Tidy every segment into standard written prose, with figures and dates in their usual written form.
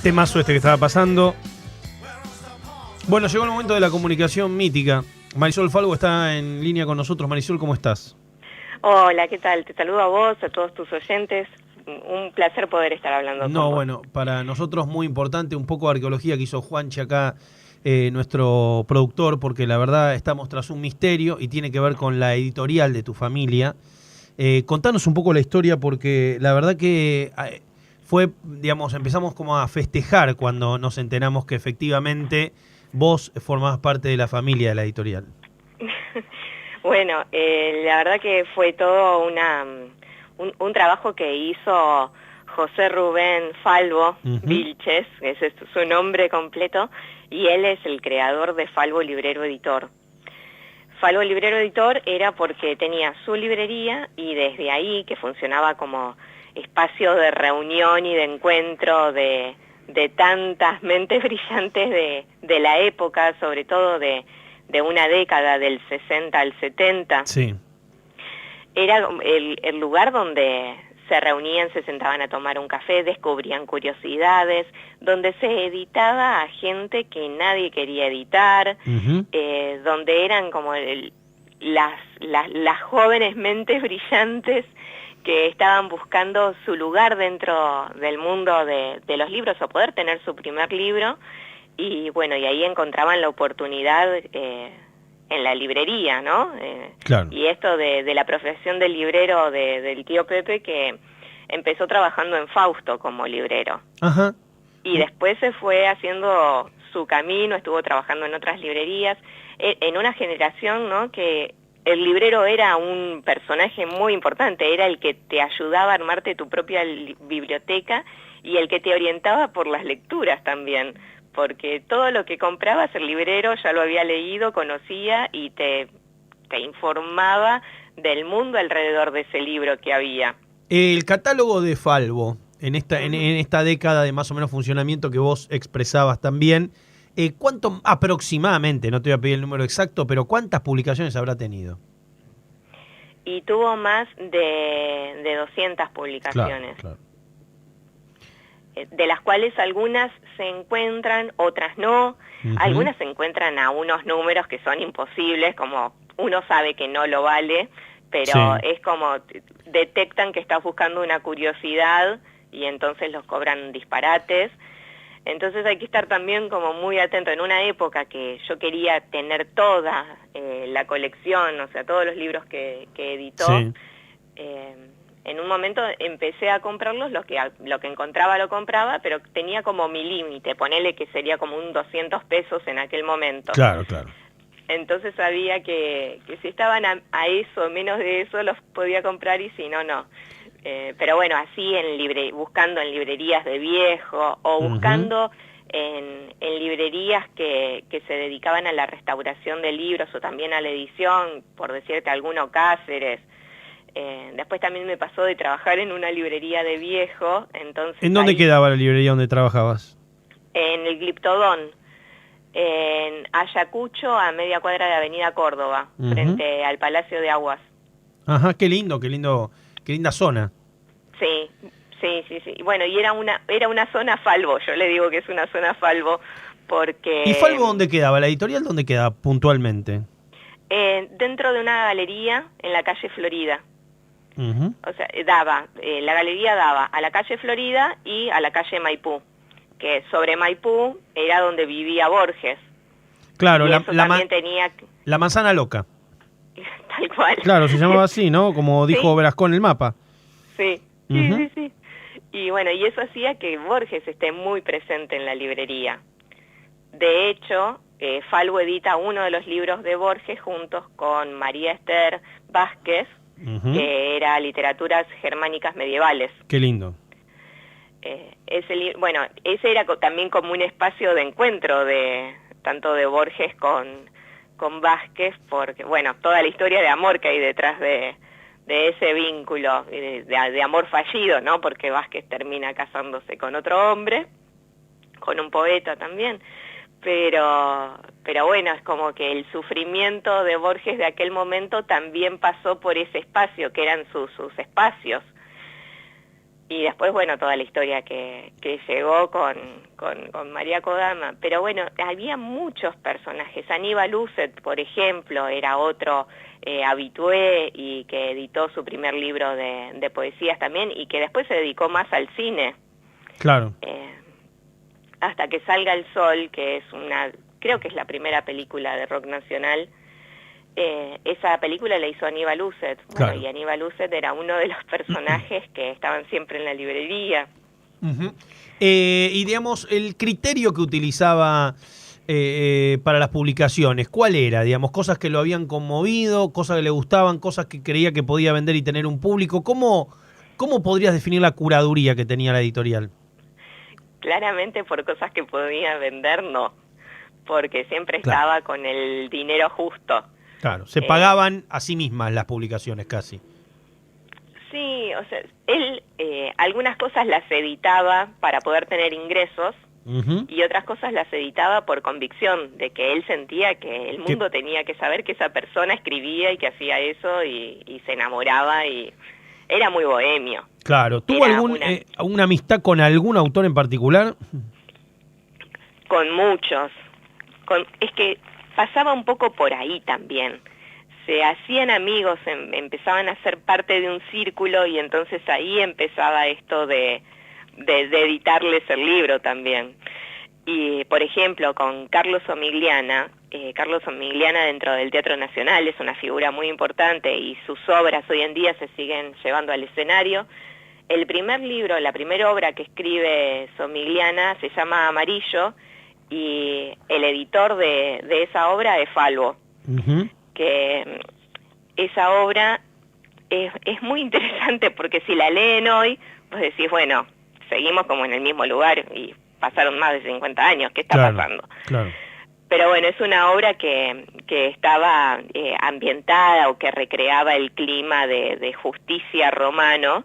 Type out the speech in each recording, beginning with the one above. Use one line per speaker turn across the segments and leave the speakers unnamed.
Temazo este que estaba pasando. Bueno, llegó el momento de la comunicación mítica. Marisol Falvo está en línea con nosotros. Marisol, ¿cómo estás?
Hola, ¿qué tal? Te saludo a vos, a todos tus oyentes. Un placer poder estar hablando con vos.
Bueno, para nosotros muy importante un poco de arqueología que hizo Juanchi acá, nuestro productor, porque la verdad estamos tras un misterio y tiene que ver con la editorial de tu familia. Contanos un poco la historia, porque la verdad que fue, digamos, empezamos como a festejar cuando nos enteramos que efectivamente vos formabas parte de la familia de la editorial.
Bueno, la verdad que fue todo un trabajo que hizo José Rubén Falvo Vilches, ese es su nombre completo, y él es el creador de Falvo Librero Editor. Falvo Librero Editor era porque tenía su librería y desde ahí, que funcionaba como espacio de reunión y de encuentro de tantas mentes brillantes de la época, sobre todo de una década del 60 al 70.
Sí.
Era el lugar donde se reunían, se sentaban a tomar un café, descubrían curiosidades, donde se editaba a gente que nadie quería editar, donde eran como las jóvenes mentes brillantes que estaban buscando su lugar dentro del mundo de los libros o poder tener su primer libro. Y bueno, y ahí encontraban la oportunidad en la librería, ¿no?
Claro.
Y esto de la profesión del librero del tío Pepe, que empezó trabajando en Fausto como librero.
Ajá.
Y después se fue haciendo su camino, estuvo trabajando en otras librerías, en una generación, ¿no?, que el librero era un personaje muy importante, era el que te ayudaba a armarte tu propia biblioteca y el que te orientaba por las lecturas también, porque todo lo que comprabas el librero ya lo había leído, conocía y te informaba del mundo alrededor de ese libro que había.
El catálogo de Falvo, en esta década de más o menos funcionamiento que vos expresabas también, ¿cuánto aproximadamente, no te voy a pedir el número exacto, pero cuántas publicaciones habrá tenido?
Y tuvo más de 200 publicaciones.
Claro.
De las cuales algunas se encuentran, otras no. Algunas se encuentran a unos números que son imposibles, como uno sabe que no lo vale, pero es como detectan que estás buscando una curiosidad y entonces los cobran disparates. Entonces hay que estar también como muy atento. En una época que yo quería tener toda la colección, o sea, todos los libros que editó, en un momento empecé a comprarlos, lo que encontraba lo compraba, pero tenía como mi límite, ponele que sería como un 200 pesos en aquel momento.
Claro.
Entonces sabía que si estaban a eso, menos de eso, los podía comprar y si no, no. Pero bueno, así buscando en librerías de viejo o buscando en librerías que se dedicaban a la restauración de libros o también a la edición, por decirte alguno, Cáceres. Después también me pasó de trabajar en una librería de viejo. Entonces,
¿en dónde quedaba la librería donde trabajabas?
En el Gliptodón, en Ayacucho, a media cuadra de Avenida Córdoba, frente al Palacio de Aguas.
Ajá, qué linda zona.
Sí. Bueno, y era una zona Falvo, yo le digo que es una zona Falvo, porque...
¿Y Falvo dónde quedaba? ¿La editorial dónde quedaba puntualmente?
Dentro de una galería en la calle Florida. O sea, la galería daba a la calle Florida y a la calle Maipú, que sobre Maipú era donde vivía Borges.
Claro,
tenía...
la manzana loca.
Tal cual.
Claro, se llamaba así, ¿no? Como dijo Velasco en el mapa.
Sí. Y bueno, y eso hacía que Borges esté muy presente en la librería. De hecho, Falvo edita uno de los libros de Borges juntos con María Esther Vázquez, que era Literaturas Germánicas Medievales.
Qué lindo.
Ese era también como un espacio de encuentro tanto de Borges con Vázquez, porque, bueno, toda la historia de amor que hay detrás de ese vínculo, de amor fallido, ¿no? Porque Vázquez termina casándose con otro hombre, con un poeta también, pero bueno, es como que el sufrimiento de Borges de aquel momento también pasó por ese espacio, que eran sus espacios. Y después, bueno, toda la historia que llegó con María Kodama. Pero bueno, había muchos personajes. Aníbal Uset, por ejemplo, era otro habitué y que editó su primer libro de poesías también y que después se dedicó más al cine.
Claro.
Hasta que salga el sol, que es creo que es la primera película de rock nacional. Esa película la hizo Aníbal Uset. Bueno, y Aníbal Uset era uno de los personajes que estaban siempre en la librería.
Y digamos, el criterio que utilizaba para las publicaciones, ¿cuál era? Digamos, cosas que lo habían conmovido, cosas que le gustaban, cosas que creía que podía vender y tener un público. ¿Cómo podrías definir la curaduría que tenía la editorial?
Claramente por cosas que podía vender, no. Porque siempre estaba con el dinero justo.
Claro, se pagaban a sí mismas las publicaciones casi.
Sí, o sea, él algunas cosas las editaba para poder tener ingresos y otras cosas las editaba por convicción de que él sentía que el mundo tenía que saber que esa persona escribía y que hacía eso y se enamoraba y era muy bohemio.
Claro, ¿tuvo alguna amistad con algún autor en particular?
Con muchos. Es que pasaba un poco por ahí también. Se hacían amigos, empezaban a ser parte de un círculo y entonces ahí empezaba esto de editarles el libro también. Y, por ejemplo, con Carlos Omigliana dentro del Teatro Nacional es una figura muy importante y sus obras hoy en día se siguen llevando al escenario. El primer libro, la primera obra que escribe Somigliana se llama Amarillo y el editor de esa obra es Falvo. Que esa obra es muy interesante porque si la leen hoy, vos decís, bueno, seguimos como en el mismo lugar y pasaron más de 50 años, ¿qué está pasando?
Claro.
Pero bueno, es una obra que estaba ambientada o que recreaba el clima de justicia romano,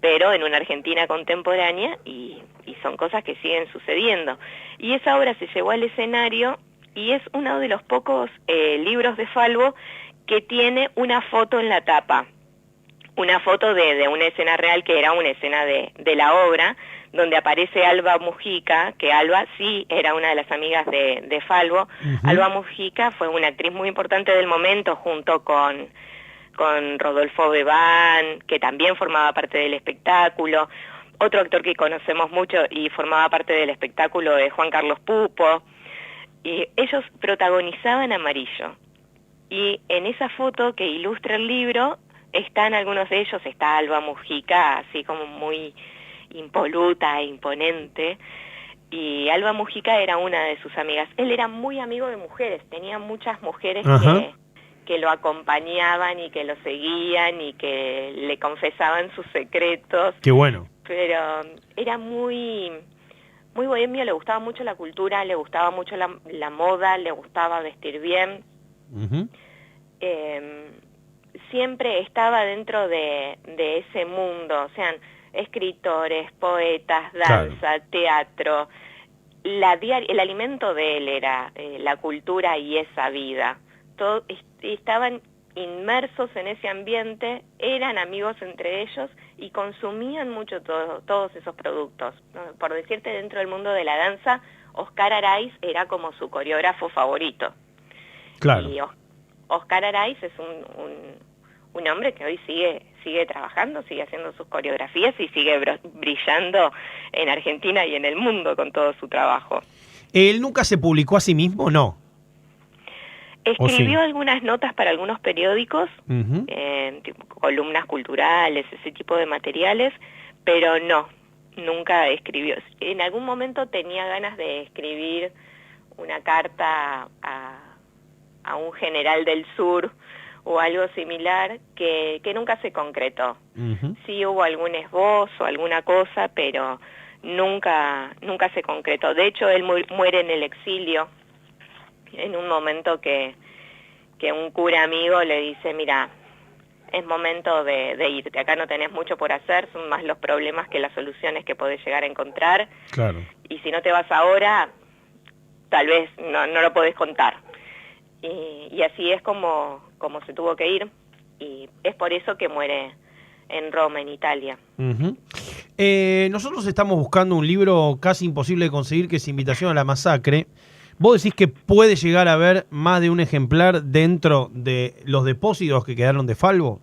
pero en una Argentina contemporánea y son cosas que siguen sucediendo. Y esa obra se llevó al escenario y es uno de los pocos libros de Falvo que tiene una foto en la tapa, una foto de una escena real que era una escena de la obra, donde aparece Alba Mujica, que Alba sí era una de las amigas de Falvo. Alba Mujica fue una actriz muy importante del momento junto con Rodolfo Bebán, que también formaba parte del espectáculo. Otro actor que conocemos mucho y formaba parte del espectáculo es Juan Carlos Pupo. Y ellos protagonizaban Amarillo. Y en esa foto que ilustra el libro están algunos de ellos, está Alba Mujica, así como muy impoluta e imponente, y Alba Mujica era una de sus amigas. Él era muy amigo de mujeres, tenía muchas mujeres que lo acompañaban y que lo seguían y que le confesaban sus secretos.
¡Qué bueno!
Pero era muy bohemio, le gustaba mucho la cultura, le gustaba mucho la moda, le gustaba vestir bien. Siempre estaba dentro de ese mundo, o sea, escritores, poetas, danza, teatro. El alimento de él era la cultura y esa vida. Estaban inmersos en ese ambiente, eran amigos entre ellos y consumían mucho todos esos productos. Por decirte, dentro del mundo de la danza, Oscar Araiz era como su coreógrafo favorito.
Claro.
Y Oscar Araiz es un hombre que hoy sigue trabajando, sigue haciendo sus coreografías y sigue brillando en Argentina y en el mundo con todo su trabajo.
¿Él nunca se publicó a sí mismo? No.
Escribió algunas notas para algunos periódicos, tipo columnas culturales, ese tipo de materiales, pero no, nunca escribió. En algún momento tenía ganas de escribir una carta a un general del sur o algo similar que nunca se concretó. Sí hubo algún esbozo, alguna cosa, pero nunca se concretó. De hecho, él muere en el exilio, en un momento que un cura amigo le dice, mira, es momento de irte, acá no tenés mucho por hacer, son más los problemas que las soluciones que podés llegar a encontrar.
Claro.
Y si no te vas ahora, tal vez no lo podés contar. Y así es como se tuvo que ir, y es por eso que muere en Roma, en Italia.
Nosotros estamos buscando un libro casi imposible de conseguir, que es Invitación a la Masacre. ¿Vos decís que puede llegar a haber más de un ejemplar dentro de los depósitos que quedaron de Falvo?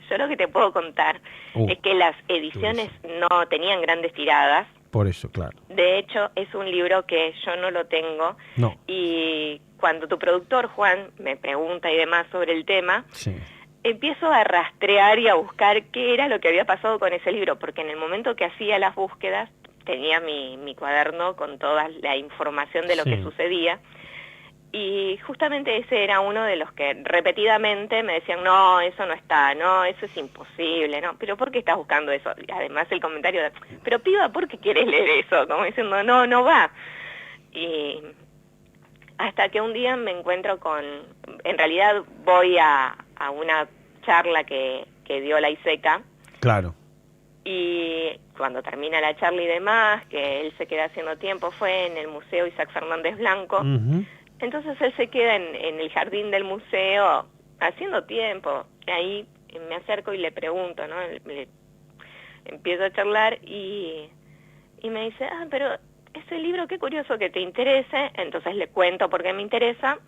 Yo lo que te puedo contar es que las ediciones no tenían grandes tiradas.
Por eso, claro.
De hecho, es un libro que yo no lo tengo.
No.
Y cuando tu productor, Juan, me pregunta y demás sobre el tema,
Sí.
empiezo a rastrear y a buscar qué era lo que había pasado con ese libro, porque en el momento que hacía las búsquedas, tenía mi cuaderno con toda la información de lo que sucedía, y justamente ese era uno de los que repetidamente me decían, no, eso no está, no, eso es imposible, no, pero ¿por qué estás buscando eso? Y además el comentario de, pero piba, ¿por qué quieres leer eso? Como diciendo, no va. Y hasta que un día me encuentro con, en realidad voy a una charla que dio la ISECA.
Claro.
Y cuando termina la charla y demás, que él se queda haciendo tiempo, fue en el Museo Isaac Fernández Blanco. Entonces él se queda en el jardín del museo haciendo tiempo. Y ahí me acerco y le pregunto, ¿no? Le empiezo a charlar y me dice, pero ese libro, qué curioso que te interese. Entonces le cuento por qué me interesa.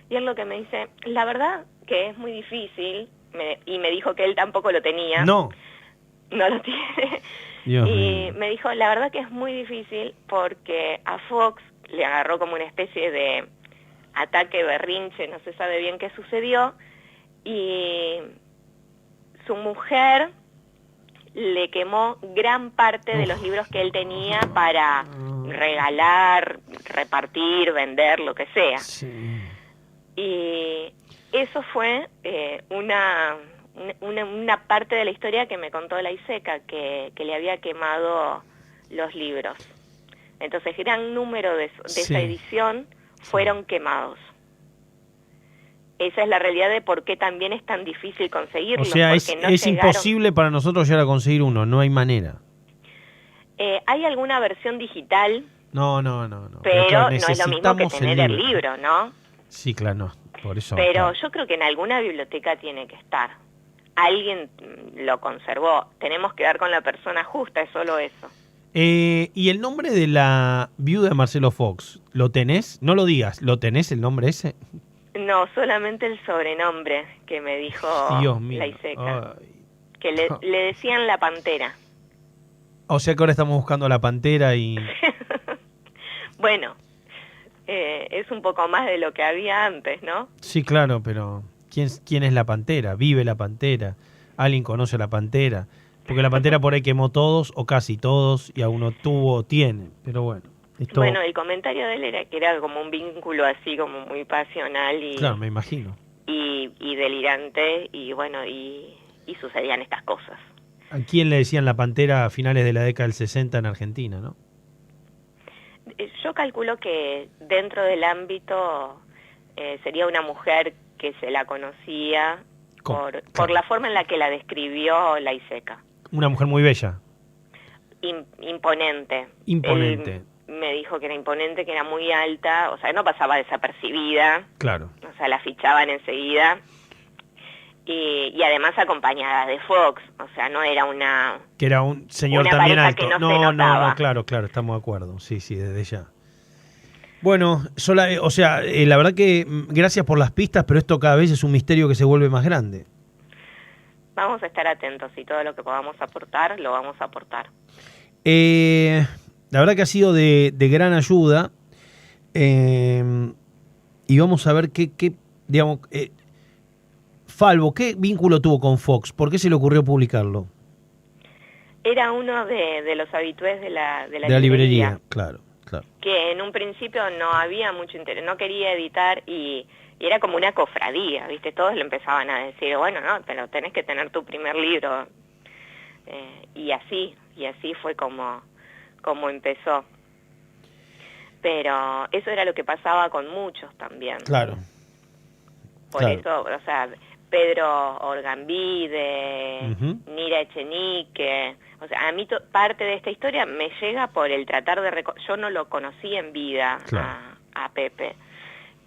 Y él lo que me dice, la verdad que es muy difícil, y me dijo que él tampoco lo tenía.
No
lo tiene.
Dios
y
mío.
me dijo, la verdad que es muy difícil porque a Fox le agarró como una especie de ataque berrinche, no se sabe bien qué sucedió, y su mujer le quemó gran parte de los libros que él tenía para regalar, repartir, vender, lo que sea.
Sí.
Y eso fue una parte de la historia que me contó la ISECA, que le había quemado los libros. Entonces, gran número de esa edición fueron quemados. Esa es la realidad de por qué también es tan difícil conseguirlo.
O sea,
es
imposible para nosotros llegar a conseguir uno, no hay manera.
Hay alguna versión digital,
No.
pero
claro,
no es lo mismo que tener el libro, ¿no?
Sí, claro, no, por eso.
Pero
claro.
yo creo que en alguna biblioteca tiene que estar. Alguien lo conservó. Tenemos que dar con la persona justa, es solo eso.
¿Y el nombre de la viuda de Marcelo Fox, lo tenés? No lo digas, ¿lo tenés el nombre ese?
No, solamente el sobrenombre que me dijo
Dios mío.
la ISECA. Que le decían la Pantera.
O sea que ahora estamos buscando a la Pantera y...
Bueno, es un poco más de lo que había antes, ¿no?
Sí, claro, pero ¿quién es la Pantera? ¿Vive la Pantera? ¿Alguien conoce a la Pantera? Porque la Pantera por ahí quemó todos, o casi todos, y aún no tuvo o tiene, pero bueno.
Bueno, el comentario de él era que era como un vínculo así como muy pasional y...
Claro, me imagino.
Y delirante, y bueno, y sucedían estas cosas.
¿A quién le decían la Pantera a finales de la década del 60 en Argentina, no?
Yo calculo que dentro del ámbito sería una mujer que se la conocía por la forma en la que la describió la ISECA.
Una mujer muy bella.
Imponente.
Imponente.
Él me dijo que era imponente, que era muy alta, o sea, no pasaba desapercibida.
Claro.
O sea, la fichaban enseguida. Y además acompañada de Fox, o sea, no era una...
Que era un señor también alto. No, claro, estamos de acuerdo. Sí, desde ya. Bueno, la verdad que gracias por las pistas, pero esto cada vez es un misterio que se vuelve más grande.
Vamos a estar atentos y todo lo que podamos aportar, lo vamos a aportar.
La verdad que ha sido de gran ayuda, y vamos a ver qué digamos... Falvo, ¿qué vínculo tuvo con Fox? ¿Por qué se le ocurrió publicarlo?
Era uno de los habitués de la
librería. Claro.
Que en un principio no había mucho interés, no quería editar y era como una cofradía, ¿viste? Todos le empezaban a decir, bueno, no, pero tenés que tener tu primer libro. Y así fue como empezó. Pero eso era lo que pasaba con muchos también.
Claro.
Por eso, o sea... Pedro Orgambide, Nira Echenique, o sea, a mí parte de esta historia me llega por el tratar de... Yo no lo conocí en vida a Pepe,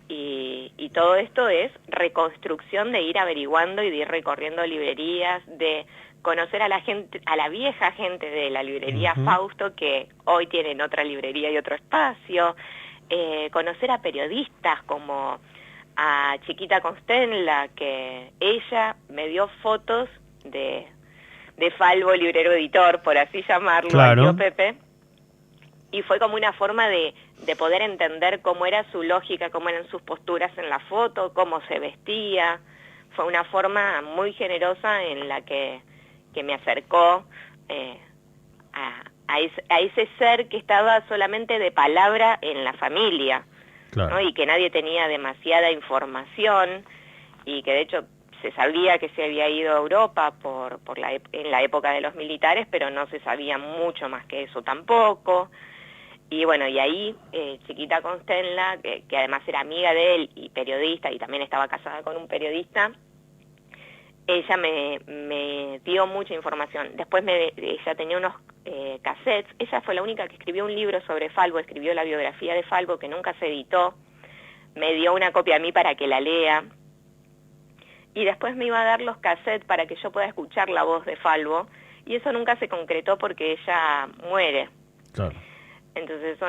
y todo esto es reconstrucción de ir averiguando y de ir recorriendo librerías, de conocer a la gente, a la vieja gente de la librería Fausto, que hoy tienen otra librería y otro espacio, conocer a periodistas como a Chiquita Constenla, que ella me dio fotos de Falvo, librero editor, por así llamarlo,
claro.
al tío Pepe, y fue como una forma de poder entender cómo era su lógica, cómo eran sus posturas en la foto, cómo se vestía. Fue una forma muy generosa en la que me acercó a ese ser que estaba solamente de palabra en la familia,
claro.
¿no? Y que nadie tenía demasiada información, y que de hecho se sabía que se había ido a Europa en la época de los militares, pero no se sabía mucho más que eso tampoco. Y bueno, y ahí Chiquita Constenla, que además era amiga de él y periodista, y también estaba casada con un periodista, ella me dio mucha información. Después ella tenía unos cassettes. Ella fue la única que escribió un libro sobre Falvo, escribió la biografía de Falvo, que nunca se editó. Me dio una copia a mí para que la lea. Y después me iba a dar los cassettes para que yo pueda escuchar la voz de Falvo. Y eso nunca se concretó porque ella muere.
Claro.
Entonces eso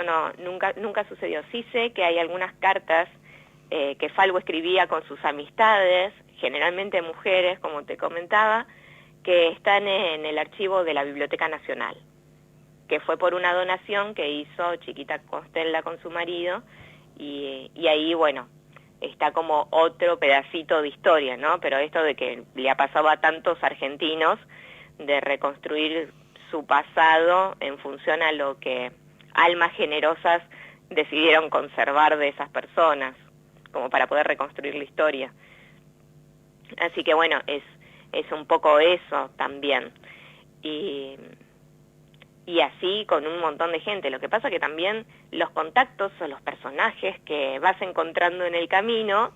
nunca sucedió. Sí sé que hay algunas cartas que Falvo escribía con sus amistades, generalmente mujeres, como te comentaba, que están en el archivo de la Biblioteca Nacional, que fue por una donación que hizo Chiquita Constenla con su marido, y ahí, bueno, está como otro pedacito de historia, ¿no? Pero esto de que le ha pasado a tantos argentinos, de reconstruir su pasado en función a lo que almas generosas decidieron conservar de esas personas, como para poder reconstruir la historia. Así que bueno, es un poco eso también. Y así con un montón de gente. Lo que pasa que también los contactos o los personajes que vas encontrando en el camino,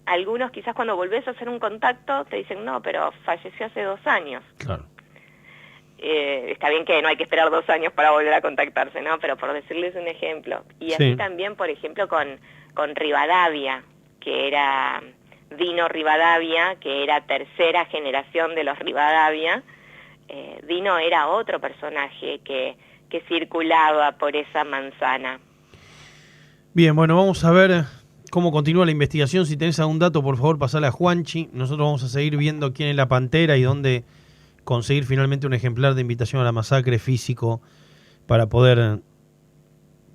algunos quizás cuando volvés a hacer un contacto te dicen, no, pero falleció hace 2 años.
Claro.
Está bien que no hay que esperar 2 años para volver a contactarse, ¿no? Pero por decirles un ejemplo. Y así también, por ejemplo, con Rivadavia, que era Dino Rivadavia, que era tercera generación de los Rivadavia. Dino era otro personaje que circulaba por esa manzana.
Bien, bueno, vamos a ver cómo continúa la investigación. Si tenés algún dato, por favor, pasale a Juanchi. Nosotros vamos a seguir viendo quién es la Pantera y dónde conseguir finalmente un ejemplar de invitación a la masacre físico para poder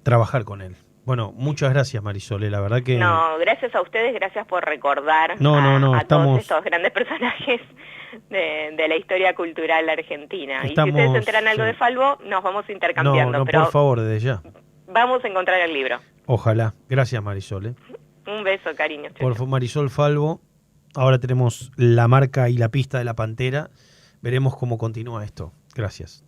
trabajar con él. Bueno, muchas gracias, Marisol, la verdad que...
No, gracias a ustedes, gracias por recordar a
estamos...
todos estos grandes personajes de la historia cultural argentina. Y si ustedes se enteran algo de Falvo, nos vamos intercambiando.
No,
pero
por favor, desde ya.
Vamos a encontrar el libro.
Ojalá. Gracias, Marisol.
Un beso, cariño.
Por Marisol Falvo. Ahora tenemos la marca y la pista de la Pantera. Veremos cómo continúa esto. Gracias.